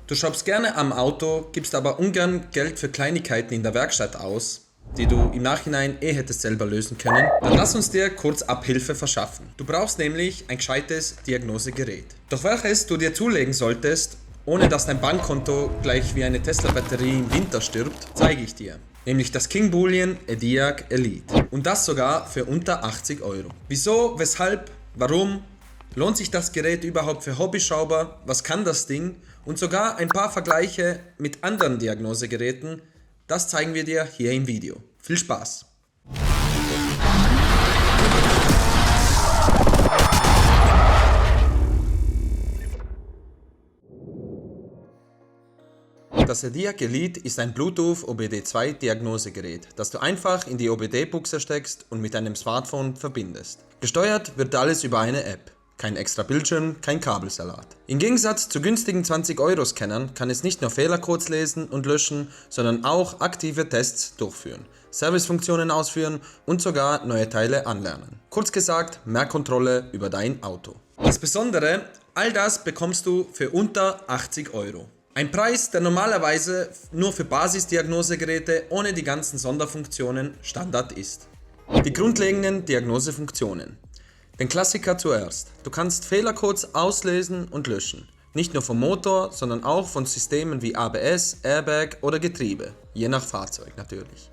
Du schraubst gerne am Auto, gibst aber ungern Geld für Kleinigkeiten in der Werkstatt aus, die du im Nachhinein hättest selber lösen können, dann lass uns dir kurz Abhilfe verschaffen. Du brauchst nämlich ein gescheites Diagnosegerät. Doch welches du dir zulegen solltest, ohne dass dein Bankkonto gleich wie eine Tesla-Batterie im Winter stirbt, zeige ich dir. Nämlich das King Boolean EDIAC Elite. Und das sogar für unter 80 Euro. Wieso, weshalb, warum? Lohnt sich das Gerät überhaupt für Hobbyschrauber? Was kann das Ding? Und sogar ein paar Vergleiche mit anderen Diagnosegeräten. Das zeigen wir dir hier im Video. Viel Spaß! Das EDIAC Elite ist ein Bluetooth OBD2 Diagnosegerät, das du einfach in die OBD-Buchse steckst und mit deinem Smartphone verbindest. Gesteuert wird alles über eine App. Kein extra Bildschirm, kein Kabelsalat. Im Gegensatz zu günstigen 20-Euro-Scannern kann es nicht nur Fehlercodes lesen und löschen, sondern auch aktive Tests durchführen, Servicefunktionen ausführen und sogar neue Teile anlernen. Kurz gesagt, mehr Kontrolle über dein Auto. Das Besondere, all das bekommst du für unter 80 Euro. Ein Preis, der normalerweise nur für Basisdiagnosegeräte ohne die ganzen Sonderfunktionen Standard ist. Die grundlegenden Diagnosefunktionen. Den Klassiker zuerst. Du kannst Fehlercodes auslesen und löschen. Nicht nur vom Motor, sondern auch von Systemen wie ABS, Airbag oder Getriebe. Je nach Fahrzeug natürlich.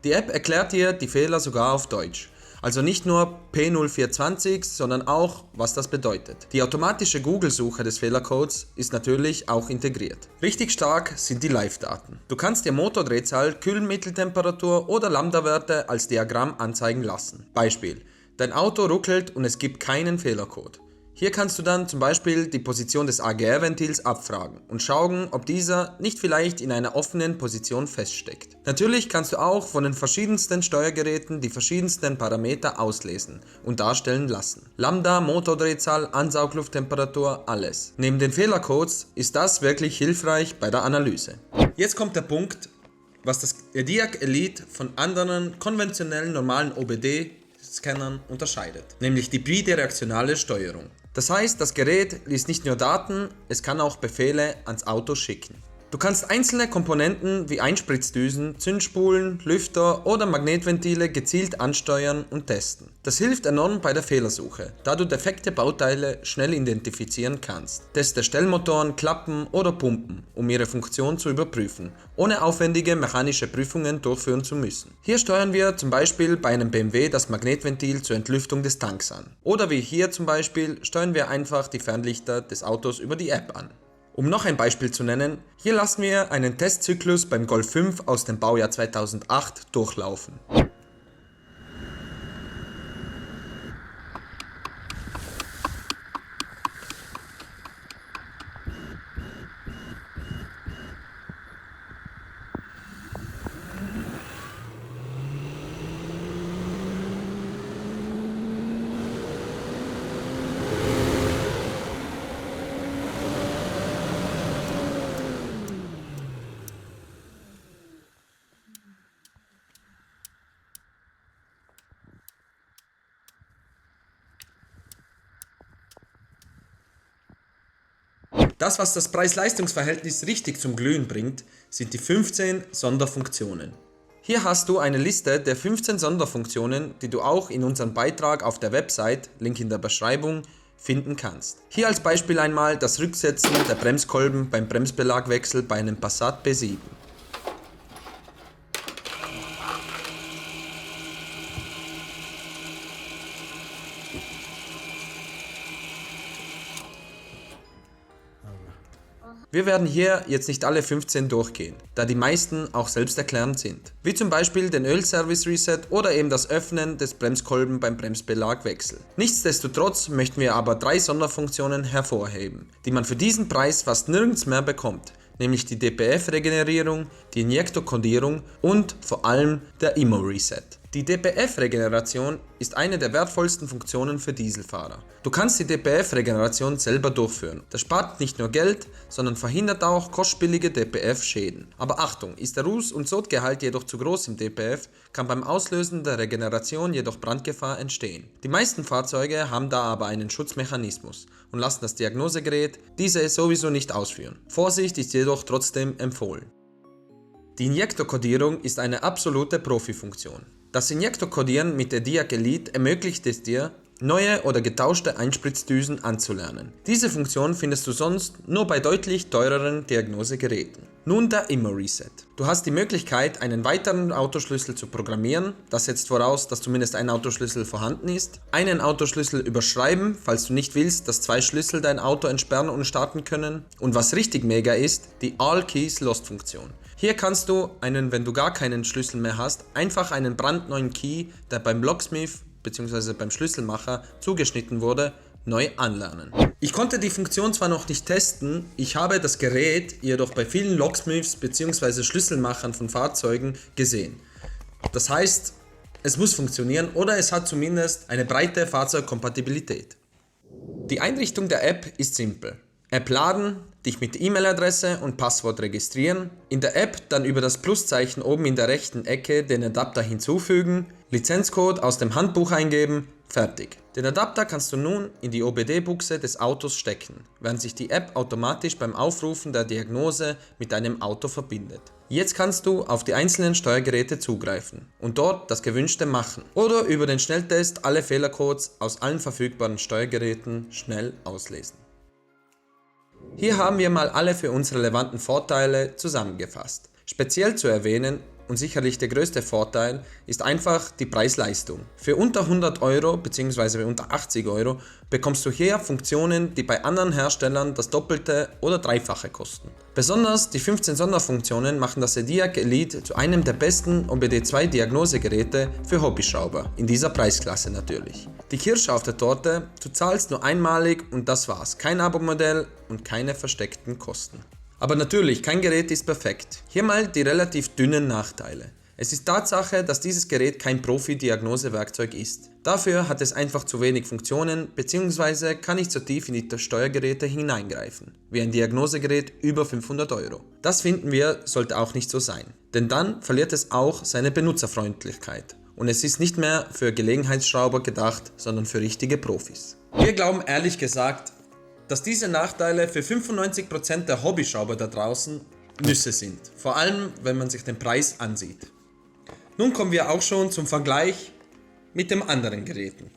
Die App erklärt dir die Fehler sogar auf Deutsch. Also nicht nur P0420, sondern auch, was das bedeutet. Die automatische Google-Suche des Fehlercodes ist natürlich auch integriert. Richtig stark sind die Live-Daten. Du kannst dir Motordrehzahl, Kühlmitteltemperatur oder Lambda-Werte als Diagramm anzeigen lassen. Beispiel: Dein Auto ruckelt und es gibt keinen Fehlercode. Hier kannst du dann zum Beispiel die Position des AGR-Ventils abfragen und schauen, ob dieser nicht vielleicht in einer offenen Position feststeckt. Natürlich kannst du auch von den verschiedensten Steuergeräten die verschiedensten Parameter auslesen und darstellen lassen. Lambda, Motordrehzahl, Ansaugluft-Temperatur, alles. Neben den Fehlercodes ist das wirklich hilfreich bei der Analyse. Jetzt kommt der Punkt, was das EDIAC Elite von anderen konventionellen normalen OBD-Scannern unterscheidet, nämlich die bidirektionale Steuerung. Das heißt, das Gerät liest nicht nur Daten, es kann auch Befehle ans Auto schicken. Du kannst einzelne Komponenten wie Einspritzdüsen, Zündspulen, Lüfter oder Magnetventile gezielt ansteuern und testen. Das hilft enorm bei der Fehlersuche, da du defekte Bauteile schnell identifizieren kannst. Teste Stellmotoren, Klappen oder Pumpen, um ihre Funktion zu überprüfen, ohne aufwendige mechanische Prüfungen durchführen zu müssen. Hier steuern wir zum Beispiel bei einem BMW das Magnetventil zur Entlüftung des Tanks an. Oder wie hier zum Beispiel steuern wir einfach die Fernlichter des Autos über die App an. Um noch ein Beispiel zu nennen, hier lassen wir einen Testzyklus beim Golf 5 aus dem Baujahr 2008 durchlaufen. Das, was das Preis-Leistungs-Verhältnis richtig zum Glühen bringt, sind die 15 Sonderfunktionen. Hier hast du eine Liste der 15 Sonderfunktionen, die du auch in unserem Beitrag auf der Website, Link in der Beschreibung, finden kannst. Hier als Beispiel einmal das Rücksetzen der Bremskolben beim Bremsbelagwechsel bei einem Passat B7. Wir werden hier jetzt nicht alle 15 durchgehen, da die meisten auch selbsterklärend sind. Wie zum Beispiel den Ölservice Reset oder eben das Öffnen des Bremskolben beim Bremsbelagwechsel. Nichtsdestotrotz möchten wir aber 3 Sonderfunktionen hervorheben, die man für diesen Preis fast nirgends mehr bekommt. Nämlich die DPF-Regenerierung, die Injektorkodierung und vor allem der IMO Reset. Die DPF-Regeneration ist eine der wertvollsten Funktionen für Dieselfahrer. Du kannst die DPF-Regeneration selber durchführen. Das spart nicht nur Geld, sondern verhindert auch kostspielige DPF-Schäden. Aber Achtung, ist der Ruß- und Sodgehalt jedoch zu groß im DPF, kann beim Auslösen der Regeneration jedoch Brandgefahr entstehen. Die meisten Fahrzeuge haben da aber einen Schutzmechanismus und lassen das Diagnosegerät diese sowieso nicht ausführen. Vorsicht ist jedoch trotzdem empfohlen. Die Injektorkodierung ist eine absolute Profifunktion. Das Injektorkodieren mit EDIAC Elite ermöglicht es dir, neue oder getauschte Einspritzdüsen anzulernen. Diese Funktion findest du sonst nur bei deutlich teureren Diagnosegeräten. Nun der Immo-Reset. Du hast die Möglichkeit, einen weiteren Autoschlüssel zu programmieren, das setzt voraus, dass zumindest ein Autoschlüssel vorhanden ist, einen Autoschlüssel überschreiben, falls du nicht willst, dass zwei Schlüssel dein Auto entsperren und starten können, und was richtig mega ist, die All-Keys-Lost-Funktion. Hier kannst du wenn du gar keinen Schlüssel mehr hast, einfach einen brandneuen Key, der beim Locksmith bzw. beim Schlüsselmacher zugeschnitten wurde, neu anlernen. Ich konnte die Funktion zwar noch nicht testen, ich habe das Gerät jedoch bei vielen Locksmiths bzw. Schlüsselmachern von Fahrzeugen gesehen. Das heißt, es muss funktionieren oder es hat zumindest eine breite Fahrzeugkompatibilität. Die Einrichtung der App ist simpel. App laden, dich mit E-Mail-Adresse und Passwort registrieren, in der App dann über das Pluszeichen oben in der rechten Ecke den Adapter hinzufügen, Lizenzcode aus dem Handbuch eingeben, fertig. Den Adapter kannst du nun in die OBD-Buchse des Autos stecken, während sich die App automatisch beim Aufrufen der Diagnose mit deinem Auto verbindet. Jetzt kannst du auf die einzelnen Steuergeräte zugreifen und dort das Gewünschte machen oder über den Schnelltest alle Fehlercodes aus allen verfügbaren Steuergeräten schnell auslesen. Hier haben wir mal alle für uns relevanten Vorteile zusammengefasst. Speziell zu erwähnen und sicherlich der größte Vorteil ist einfach die Preis-Leistung. Für unter 100 Euro bzw. unter 80 Euro bekommst du hier Funktionen, die bei anderen Herstellern das Doppelte oder Dreifache kosten. Besonders die 15 Sonderfunktionen machen das EDIAC Elite zu einem der besten OBD2-Diagnosegeräte für Hobbyschrauber, in dieser Preisklasse natürlich. Die Kirsche auf der Torte, du zahlst nur einmalig und das war's. Kein Abo-Modell und keine versteckten Kosten. Aber natürlich, kein Gerät ist perfekt. Hier mal die relativ dünnen Nachteile. Es ist Tatsache, dass dieses Gerät kein Profi-Diagnosewerkzeug ist. Dafür hat es einfach zu wenig Funktionen bzw. kann nicht so tief in die Steuergeräte hineingreifen, wie ein Diagnosegerät über 500 Euro. Das finden wir, sollte auch nicht so sein, denn dann verliert es auch seine Benutzerfreundlichkeit. Und es ist nicht mehr für Gelegenheitsschrauber gedacht, sondern für richtige Profis. Wir glauben ehrlich gesagt, dass diese Nachteile für 95% der Hobbyschrauber da draußen Nüsse sind. Vor allem, wenn man sich den Preis ansieht. Nun kommen wir auch schon zum Vergleich mit den anderen Geräten.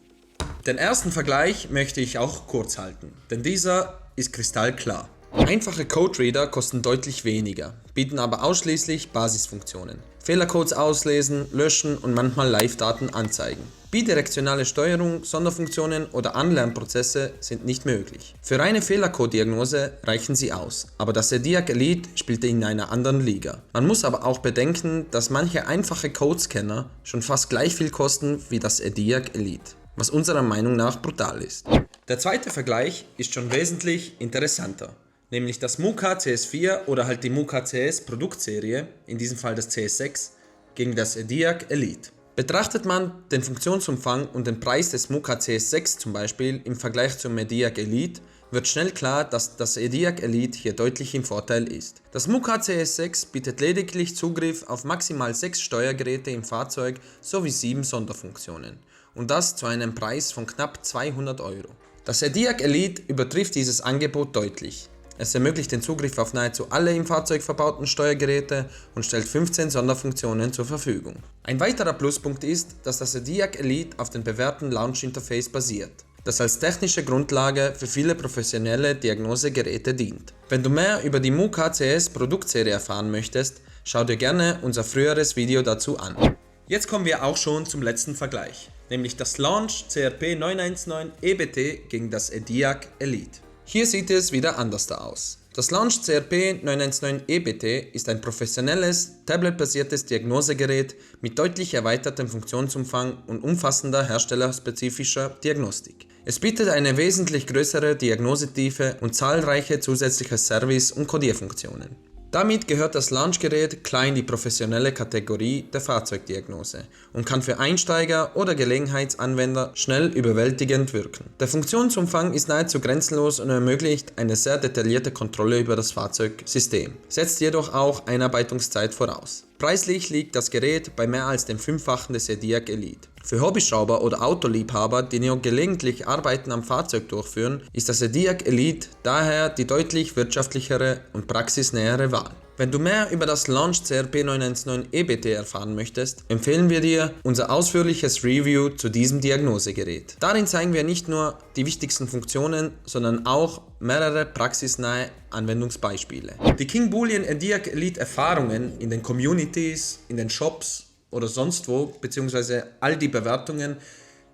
Den ersten Vergleich möchte ich auch kurz halten, denn dieser ist kristallklar. Einfache Code-Reader kosten deutlich weniger, bieten aber ausschließlich Basisfunktionen. Fehlercodes auslesen, löschen und manchmal Live-Daten anzeigen. Bidirektionale Steuerung, Sonderfunktionen oder Anlernprozesse sind nicht möglich. Für reine Fehlercode-Diagnose reichen sie aus, aber das EDIAC Elite spielt in einer anderen Liga. Man muss aber auch bedenken, dass manche einfache Codescanner schon fast gleich viel kosten wie das EDIAC Elite, was unserer Meinung nach brutal ist. Der zweite Vergleich ist schon wesentlich interessanter, nämlich das Muka CS4 oder halt die Muka CS Produktserie, in diesem Fall das CS6, gegen das EDIAC Elite. Betrachtet man den Funktionsumfang und den Preis des Muka CS6 zum Beispiel im Vergleich zum EDIAC Elite, wird schnell klar, dass das EDIAC Elite hier deutlich im Vorteil ist. Das Muka CS6 bietet lediglich Zugriff auf maximal 6 Steuergeräte im Fahrzeug sowie 7 Sonderfunktionen. Und das zu einem Preis von knapp 200 Euro. Das EDIAC Elite übertrifft dieses Angebot deutlich. Es ermöglicht den Zugriff auf nahezu alle im Fahrzeug verbauten Steuergeräte und stellt 15 Sonderfunktionen zur Verfügung. Ein weiterer Pluspunkt ist, dass das EDIAC Elite auf dem bewährten Launch-Interface basiert, das als technische Grundlage für viele professionelle Diagnosegeräte dient. Wenn du mehr über die Muka CS Produktserie erfahren möchtest, schau dir gerne unser früheres Video dazu an. Jetzt kommen wir auch schon zum letzten Vergleich, nämlich das Launch CRP 919 EBT gegen das EDIAC Elite. Hier sieht es wieder anders aus. Das Launch CRP 919 EBT ist ein professionelles, tabletbasiertes Diagnosegerät mit deutlich erweitertem Funktionsumfang und umfassender herstellerspezifischer Diagnostik. Es bietet eine wesentlich größere Diagnosetiefe und zahlreiche zusätzliche Service- und Codierfunktionen. Damit gehört das Launchgerät klar in die professionelle Kategorie der Fahrzeugdiagnose und kann für Einsteiger oder Gelegenheitsanwender schnell überwältigend wirken. Der Funktionsumfang ist nahezu grenzenlos und ermöglicht eine sehr detaillierte Kontrolle über das Fahrzeugsystem, setzt jedoch auch Einarbeitungszeit voraus. Preislich liegt das Gerät bei mehr als dem Fünffachen des Zodiac Elite. Für Hobbyschrauber oder Autoliebhaber, die nur gelegentlich Arbeiten am Fahrzeug durchführen, ist das Zodiac Elite daher die deutlich wirtschaftlichere und praxisnähere Wahl. Wenn du mehr über das Launch CRP 919 EBT erfahren möchtest, empfehlen wir dir unser ausführliches Review zu diesem Diagnosegerät. Darin zeigen wir nicht nur die wichtigsten Funktionen, sondern auch mehrere praxisnahe Anwendungsbeispiele. Die King Boolean Zodiac Elite Erfahrungen in den Communities, in den Shops oder sonst wo, beziehungsweise all die Bewertungen,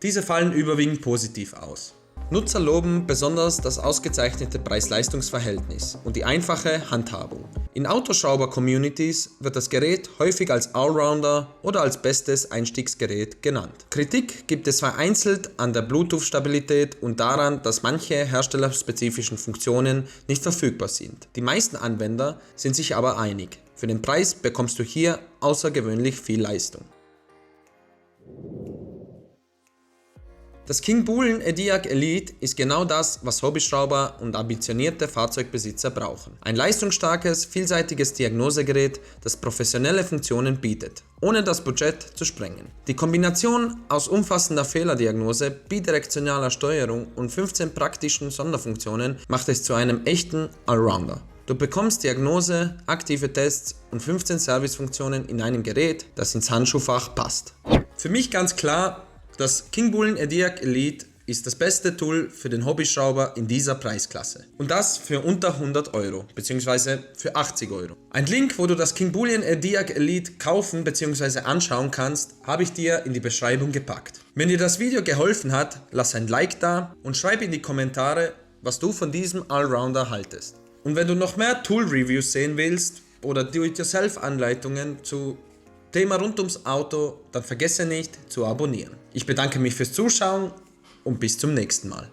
diese fallen überwiegend positiv aus. Nutzer loben besonders das ausgezeichnete Preis-Leistungs-Verhältnis und die einfache Handhabung. In Autoschrauber-Communities wird das Gerät häufig als Allrounder oder als bestes Einstiegsgerät genannt. Kritik gibt es vereinzelt an der Bluetooth-Stabilität und daran, dass manche herstellerspezifischen Funktionen nicht verfügbar sind. Die meisten Anwender sind sich aber einig. Für den Preis bekommst du hier außergewöhnlich viel Leistung. Das King Boolean Zodiac Elite ist genau das, was Hobbyschrauber und ambitionierte Fahrzeugbesitzer brauchen. Ein leistungsstarkes, vielseitiges Diagnosegerät, das professionelle Funktionen bietet, ohne das Budget zu sprengen. Die Kombination aus umfassender Fehlerdiagnose, bidirektionaler Steuerung und 15 praktischen Sonderfunktionen macht es zu einem echten Allrounder. Du bekommst Diagnose, aktive Tests und 15 Servicefunktionen in einem Gerät, das ins Handschuhfach passt. Für mich ganz klar, das King Boolean Zodiac Elite ist das beste Tool für den Hobbyschrauber in dieser Preisklasse. Und das für unter 100 Euro, bzw. für 80 Euro. Ein Link, wo du das King Boolean Zodiac Elite kaufen bzw. anschauen kannst, habe ich dir in die Beschreibung gepackt. Wenn dir das Video geholfen hat, lass ein Like da und schreib in die Kommentare, was du von diesem Allrounder haltest. Und wenn du noch mehr Tool-Reviews sehen willst oder Do-it-yourself-Anleitungen zu Thema rund ums Auto, dann vergesse nicht zu abonnieren. Ich bedanke mich fürs Zuschauen und bis zum nächsten Mal.